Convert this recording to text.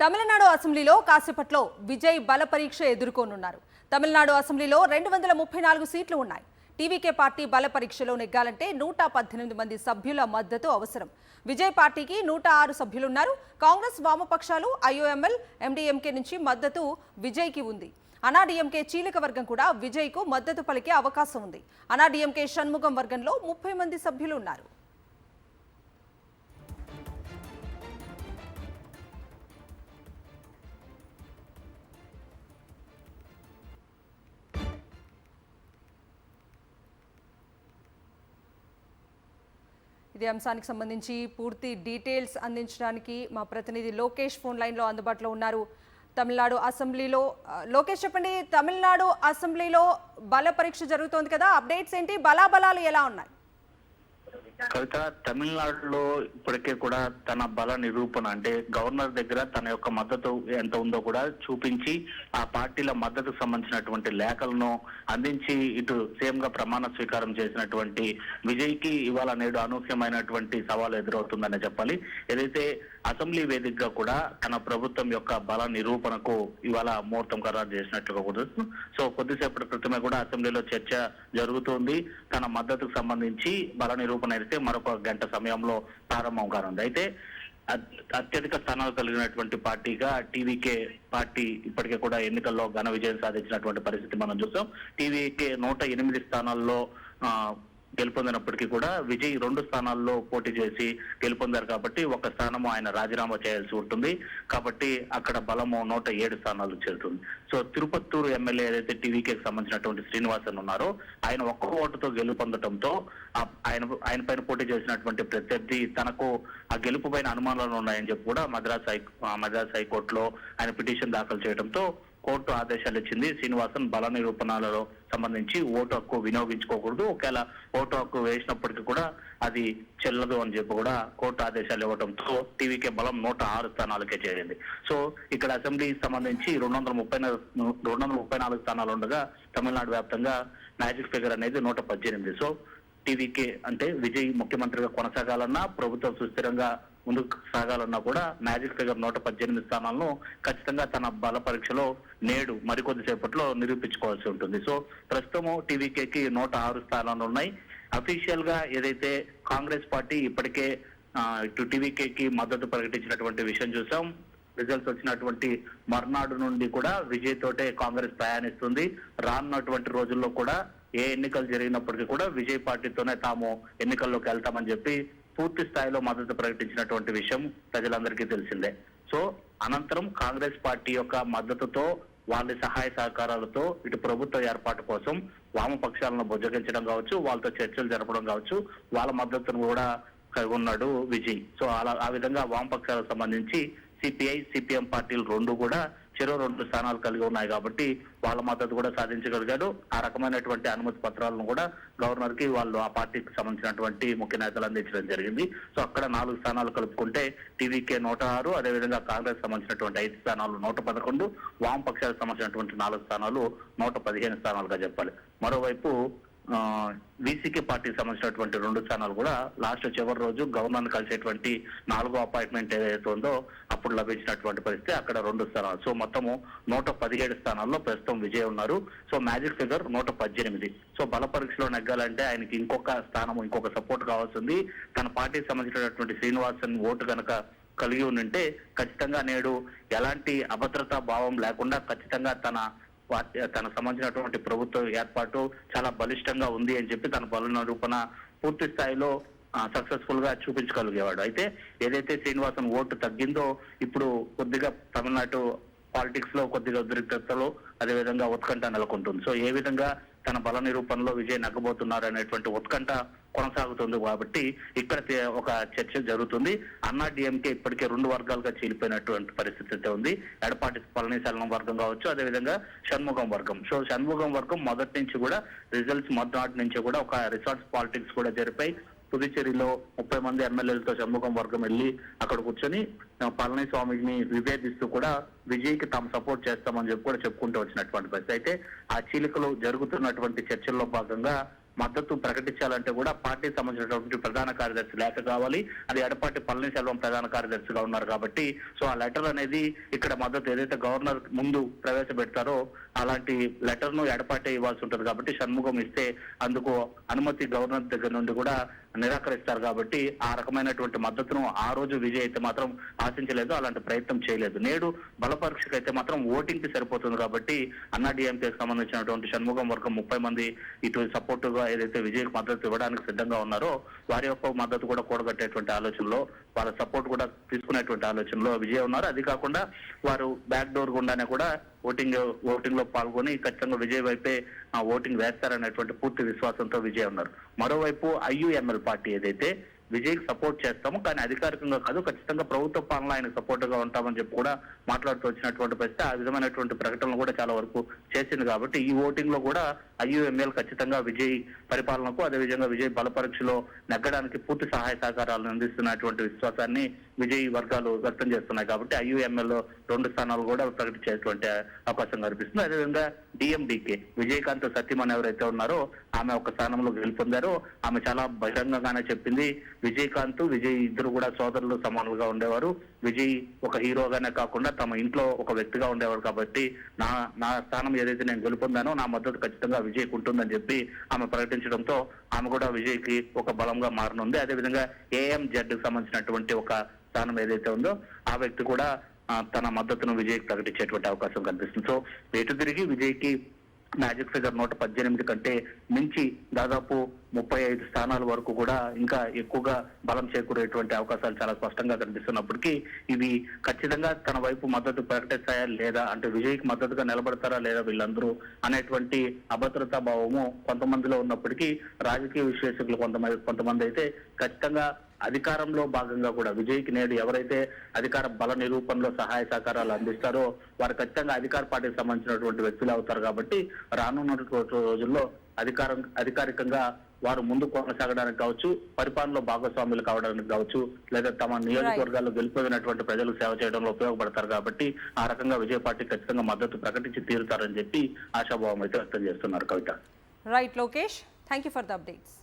తమిళనాడు అసెంబ్లీలో కాసేపట్లో విజయ్ బల పరీక్ష ఎదుర్కొనున్నారు. తమిళనాడు అసెంబ్లీలో 234 సీట్లు ఉన్నాయి. టీవీకే పార్టీ బల పరీక్షలో నెగ్గాలంటే 118 మంది సభ్యుల మద్దతు అవసరం. విజయ్ పార్టీకి 106 సభ్యులున్నారు. కాంగ్రెస్, వామపక్షాలు, ఐఓఎంఎల్, ఎండీఎంకే నుంచి మద్దతు విజయ్కి ఉంది. అనాడీఎంకే చీలిక వర్గం కూడా విజయ్కు మద్దతు పలికే అవకాశం ఉంది. అనాడీఎంకే షణ్ముగం వర్గంలో 30 మంది సభ్యులు ఉన్నారు. ఇదే అంశానికి సంబంధించి పూర్తి డీటెయిల్స్ అందించడానికి మా ప్రతినిధి లోకేష్ ఫోన్ లైన్లో అందుబాటులో ఉన్నారు. తమిళనాడు అసెంబ్లీలో లోకేష్ చెప్పండి, తమిళనాడు అసెంబ్లీలో బల పరీక్ష జరుగుతోంది కదా, అప్డేట్స్ ఏంటి? బలాబలాలు ఎలా ఉన్నాయి? కవిత, తమిళనాడులో ఇప్పటికే కూడా తన బల నిరూపణ అంటే గవర్నర్ దగ్గర తన యొక్క మద్దతు ఎంత ఉందో కూడా చూపించి ఆ పార్టీల మద్దతుకు సంబంధించినటువంటి లేఖలను అందించి ఇటు సీఎం గా ప్రమాణ స్వీకారం చేసినటువంటి విజయ్ కి ఇవాళ నేడు అనూహ్యమైనటువంటి సవాల్ ఎదురవుతుందనే చెప్పాలి. ఏదైతే అసెంబ్లీ వేదికగా కూడా తన ప్రభుత్వం యొక్క బల నిరూపణకు ఇవాళ ముహూర్తం ఖరారు చేసినట్లుగా కూడా సో కొద్దిసేపటి క్రితమే కూడా అసెంబ్లీలో చర్చ జరుగుతోంది. తన మద్దతుకు సంబంధించి బల నిరూపణ అయితే మరొక గంట సమయంలో ప్రారంభం కానుంది. అయితే అత్యధిక స్థానాలు కలిగినటువంటి పార్టీగా టీవీకే పార్టీ ఇప్పటికే కూడా ఎన్నికల్లో ఘన విజయం సాధించినటువంటి పరిస్థితి మనం చూసాం. టీవీకే 108 స్థానాల్లో గెలుపొందినప్పటికీ కూడా విజయ్ 2 స్థానాల్లో పోటీ చేసి గెలుపొందారు కాబట్టి ఒక స్థానము ఆయన రాజీనామా చేయాల్సి ఉంటుంది. కాబట్టి అక్కడ బలము 107 స్థానాలు చేరుతుంది. సో తిరుపత్తూరు ఎమ్మెల్యే ఏదైతే టీవీకేకి సంబంధించినటువంటి శ్రీనివాసన్ ఉన్నారో ఆయన ఒక్క ఓటుతో గెలుపొందడంతో ఆయన పైన పోటీ చేసినటువంటి ప్రత్యర్థి తనకు ఆ గెలుపు పైన అనుమానాలు ఉన్నాయని చెప్పి కూడా మద్రాస్ హైకోర్టులో ఆయన పిటిషన్ దాఖలు చేయడంతో కోర్టు ఆదేశాలు ఇచ్చింది. శ్రీనివాసన్ బల నిరూపణలలో సంబంధించి ఓటు హక్కు వినియోగించుకోకూడదు, ఒకవేళ ఓటు హక్కు వేసినప్పటికీ కూడా అది చెల్లదు అని చెప్పి కూడా కోర్టు ఆదేశాలు ఇవ్వడంతో టీవీకే బలం 106 స్థానాలకే చేరింది. సో ఇక్కడ అసెంబ్లీకి సంబంధించి 234 స్థానాలు ఉండగా తమిళనాడు వ్యాప్తంగా మ్యాజిక్ ఫిగర్ అనేది 118. సో టీవీకే అంటే విజయ్ ముఖ్యమంత్రిగా కొనసాగాలన్నా, ప్రభుత్వం సుస్థిరంగా ముందుకు సాగాలన్నా కూడా మ్యాజిక్ ఫిగర్ 118 స్థానాలను ఖచ్చితంగా తన బల పరీక్షలో నేడు మరికొద్ది సేపట్లో నిరూపించుకోవాల్సి ఉంటుంది. సో ప్రస్తుతము టీవీకేకి 106 స్థానాలు ఉన్నాయి. అఫీషియల్ గా ఏదైతే కాంగ్రెస్ పార్టీ ఇప్పటికే ఇటు టీవీకేకి మద్దతు ప్రకటించినటువంటి విషయం చూసాం. రిజల్ట్స్ వచ్చినటువంటి మర్నాడు నుండి కూడా విజయ్ తోటే కాంగ్రెస్ ప్రయాణిస్తుంది. రానున్నటువంటి రోజుల్లో కూడా ఏ ఎన్నికలు జరిగినప్పటికీ కూడా విజయ్ పార్టీతోనే తాము ఎన్నికల్లోకి వెళ్తామని చెప్పి పూర్తి స్థాయిలో మద్దతు ప్రకటించినటువంటి విషయం ప్రజలందరికీ తెలిసిందే. సో అనంతరం కాంగ్రెస్ పార్టీ యొక్క మద్దతుతో వాళ్ళ సహాయ సహకారాలతో ఇటు ప్రభుత్వ ఏర్పాటు కోసం వామపక్షాలను బుజ్జగించడం కావచ్చు, వాళ్ళతో చర్చలు జరపడం కావచ్చు, వాళ్ళ మద్దతును కూడా కలిగి ఉన్నాడు విజయ్. సో ఆ విధంగా వామపక్షాలకు సంబంధించి సిపిఐ, సిపిఎం పార్టీలు 2 కూడా చెరో 2 స్థానాలు కలిగి ఉన్నాయి కాబట్టి వాళ్ళ మద్దతు కూడా సాధించగలిగాడు. ఆ రకమైనటువంటి అనుమతి పత్రాలను కూడా గవర్నర్ కి వాళ్ళు ఆ పార్టీకి సంబంధించినటువంటి ముఖ్య నేతలు అందించడం జరిగింది. సో అక్కడ 4 స్థానాలు కలుపుకుంటే టీవీకే 106, అదేవిధంగా కాంగ్రెస్ సంబంధించినటువంటి 5 స్థానాలు 111, వామపక్షాలకు సంబంధించినటువంటి 4 స్థానాలు 115 స్థానాలుగా చెప్పాలి. మరోవైపు వీసీకే పార్టీకి సంబంధించినటువంటి 2 స్థానాలు కూడా లాస్ట్ చివరి రోజు గవర్నర్ కలిసేటువంటి 4వ అపాయింట్మెంట్ ఏదైతే ఉందో అప్పుడు లభించినటువంటి పరిస్థితి అక్కడ 2 స్థానాలు. సో మొత్తము 117 స్థానాల్లో ప్రస్తుతం విజయ్ ఉన్నారు. So magic figure 118. సో బల పరీక్షలో నెగ్గాలంటే ఆయనకి ఇంకొక స్థానము, ఇంకొక సపోర్ట్ కావాల్సింది. తన పార్టీకి సంబంధించినటువంటి శ్రీనివాసన్ ఓటు కనుక కలిగి ఉంటే ఖచ్చితంగా నేడు ఎలాంటి అభద్రతా భావం లేకుండా ఖచ్చితంగా తనకు సంబంధించినటువంటి ప్రభుత్వ ఏర్పాటు చాలా బలిష్టంగా ఉంది అని చెప్పి తన బల నిరూపణ పూర్తి స్థాయిలో సక్సెస్ఫుల్ గా చూపించగలిగేవాడు. అయితే ఏదైతే శ్రీనివాసన్ ఓటు తగ్గిందో ఇప్పుడు కొద్దిగా తమిళనాడు పాలిటిక్స్ లో కొద్దిగా ఉద్రిక్తతలో అదేవిధంగా ఉత్కంఠ నెలకొంటుంది. సో ఏ విధంగా తన బల నిరూపణలో విజయ్ నగ్గబోతున్నారు అనేటువంటి ఉత్కంఠ కొనసాగుతుంది కాబట్టి ఇక్కడ ఒక చర్చ జరుగుతుంది. అన్నా డిఎంకే ఇప్పటికే 2 వర్గాలుగా చీలిపోయినటువంటి పరిస్థితి అయితే ఉంది. ఎడపాటి పళనిశాలం వర్గం కావచ్చు, అదేవిధంగా షణ్ముగం వర్గం. సో షణ్ముగం వర్గం మొదటి నుంచి కూడా రిజల్ట్స్ మొదటి నుంచి కూడా ఒక రిసార్ట్స్ పాలిటిక్స్ కూడా జరిపాయి. పుదుచ్చేరిలో 30 మంది ఎమ్మెల్యేలతో షణ్ముగం వర్గం వెళ్ళి అక్కడ కూర్చొని పళనిస్వామిని విభేదిస్తూ కూడా విజయ్కి తాము సపోర్ట్ చేస్తామని చెప్పి కూడా చెప్పుకుంటూ వచ్చినటువంటి పరిస్థితి. అయితే ఆ చీలికలు జరుగుతున్నటువంటి చర్చల్లో భాగంగా మద్దతు ప్రకటించాలంటే కూడా పార్టీకి సంబంధించినటువంటి ప్రధాన కార్యదర్శి లేఖ కావాలి. అది ఎడపాటి పళనిసెల్వం ప్రధాన కార్యదర్శిగా ఉన్నారు కాబట్టి సో ఆ లెటర్ అనేది ఇక్కడ మద్దతు ఏదైతే గవర్నర్ ముందు ప్రవేశపెడతారో అలాంటి లెటర్ ను ఎడపాటే ఇవ్వాల్సి ఉంటుంది కాబట్టి షణ్ముఖం ఇస్తే అందుకు అనుమతి గవర్నర్ దగ్గర నుండి కూడా నిరాకరిస్తారు కాబట్టి ఆ రకమైనటువంటి మద్దతును ఆ రోజు విజయ్ అయితే మాత్రం ఆశించలేదు, అలాంటి ప్రయత్నం చేయలేదు. నేడు బల పరీక్షకు అయితే మాత్రం ఓటింగ్ కి సరిపోతుంది కాబట్టి అన్నా డిఎంకేకి సంబంధించినటువంటి షణ్ముఖం వర్గం 30 మంది ఇటు సపోర్ట్ గా ఏదైతే విజయ్ మద్దతు ఇవ్వడానికి సిద్ధంగా ఉన్నారో వారి యొక్క మద్దతు కూడా కూడగట్టేటువంటి ఆలోచనలో, వాళ్ళ సపోర్ట్ కూడా తీసుకునేటువంటి ఆలోచనలో విజయ్ ఉన్నారు. అది కాకుండా వారు బ్యాక్ డోర్ గుండానే కూడా ఓటింగ్ లో పాల్గొని ఖచ్చితంగా విజయ్ వైపే ఓటింగ్ వేస్తారనేటువంటి పూర్తి విశ్వాసంతో విజయ్ ఉన్నారు. మరోవైపు ఐయుఎంఎల్ పార్టీ ఏదైతే విజయ్కి సపోర్ట్ చేస్తాము కానీ అధికారికంగా కాదు, ఖచ్చితంగా ప్రభుత్వ పాలన ఆయన సపోర్ట్ గా ఉంటామని చెప్పి కూడా మాట్లాడుతూ వచ్చినటువంటి పరిస్థితి, ఆ విధమైనటువంటి ప్రకటనలు కూడా చాలా వరకు చేసింది. కాబట్టి ఈ ఓటింగ్ లో కూడా ఐయుఎంఎల్ ఖచ్చితంగా విజయ్ పరిపాలనకు అదేవిధంగా విజయ్ బల పరీక్షలో నెగ్గడానికి పూర్తి సహాయ సహకారాలను అందిస్తున్నటువంటి విశ్వాసాన్ని విజయ్ వర్గాలు వ్యక్తం చేస్తున్నాయి. కాబట్టి ఐయుఎంఎల్ 2 స్థానాలు కూడా ప్రకటించేటువంటి అవకాశం కనిపిస్తుంది. అదేవిధంగా డిఎండికే విజయకాంత్ సత్యమని ఎవరైతే ఉన్నారో ఆమె ఒక స్థానంలో గెలుపొందారో ఆమె చాలా బహిరంగంగానే చెప్పింది విజయకాంత్ విజయ్ ఇద్దరు కూడా సోదరులు సమానులుగా ఉండేవారు, విజయ్ ఒక హీరోగానే కాకుండా తమ ఇంట్లో ఒక వ్యక్తిగా ఉండేవారు కాబట్టి నా స్థానం ఏదైతే నేను గెలుపొందానో నా మద్దతు ఖచ్చితంగా విజయ్కి ఉంటుందని చెప్పి ఆమె ప్రకటించడంతో ఆమె కూడా విజయ్ కి ఒక బలంగా మారనుంది. అదేవిధంగా ఏఎంజెడ్ కి సంబంధించినటువంటి ఒక స్థానం ఏదైతే ఉందో ఆ వ్యక్తి కూడా తన మద్దతును విజయ్కి ప్రకటించేటువంటి అవకాశం కనిపిస్తుంది. సో ఎటు తిరిగి విజయ్కి మ్యాజిక్ ఫిగర్ 118 కంటే మించి దాదాపు 35 స్థానాల వరకు కూడా ఇంకా ఎక్కువగా బలం చేకూరేటువంటి అవకాశాలు చాలా స్పష్టంగా కనిపిస్తున్నప్పటికీ ఇవి ఖచ్చితంగా తన వైపు మద్దతు ప్రకటిస్తాయా లేదా, అంటే విజయ్కి మద్దతుగా నిలబడతారా లేదా వీళ్ళందరూ అనేటువంటి అభద్రతా భావము కొంతమందిలో ఉన్నప్పటికీ రాజకీయ విశ్లేషకులు కొంతమంది అయితే ఖచ్చితంగా అధికారంలో భాగంగా కూడా విజయ్కి నేడు ఎవరైతే అధికార బల నిరూపణలో సహాయ సహకారాలు అందిస్తారో వారు ఖచ్చితంగా అధికార పార్టీకి సంబంధించినటువంటి వ్యక్తులు అవుతారు. కాబట్టి రానున్నటువంటి రోజుల్లో అధికారికంగా వారు ముందు కొనసాగడానికి కావచ్చు, పరిపాలనలో భాగస్వాములు కావడానికి కావచ్చు, లేదా తమ నియోజకవర్గాల్లో గెలిపోయినటువంటి ప్రజలకు సేవ చేయడంలో ఉపయోగపడతారు. కాబట్టి ఆ రకంగా విజయ పార్టీ ఖచ్చితంగా మద్దతు ప్రకటించి తీరుతారని చెప్పి ఆశాభావం అయితే వ్యక్తం చేస్తున్నారు. Kavitha. Right Lokesh, thank you for the updates.